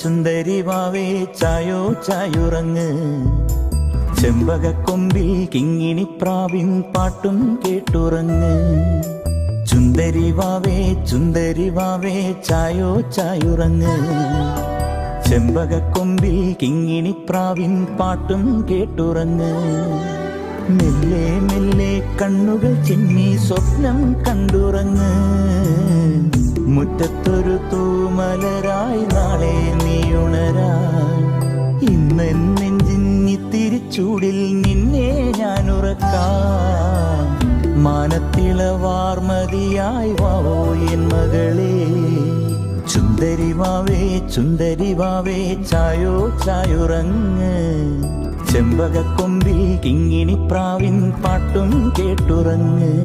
ചുന്ദരി വാവേ ചായോ ചായുറങ്ങ്. ചെമ്പകക്കൊമ്പിൽ കിങ്ങിണിപ്രാവിൻ പാട്ടും കേട്ടുറങ്ങ്. ചുന്ദരി വാവേ ചായോ ചായുറങ്ങ്. ചെമ്പകക്കൊമ്പിൽ കിങ്ങിണിപ്രാവിൻ പാട്ടും കേട്ടുറങ്ങ്. മെല്ലെ മെല്ലെ കണ്ണുകൾ ചിമ്മി സ്വപ്നം കണ്ടുറങ്ങ്. മുറ്റത്തൊരു തൂമലരായി നാളെ നീ ഉണരാൻ. ഇന്ന് നെഞ്ചിന്നിത്തിരി ചൂടിൽ നിന്നെ ഞാൻ ഉറക്കാം. മാനത്തിളവാർമതിയായി വാവോ എൻ മകളെ. ചുന്ദരി വാവേ ചായോ ചായുറങ്ങ്. ചെമ്പകക്കൊമ്പിൽ കിങ്ങിണിപ്രാവിൻ പാട്ടും കേട്ടുറങ്ങ്.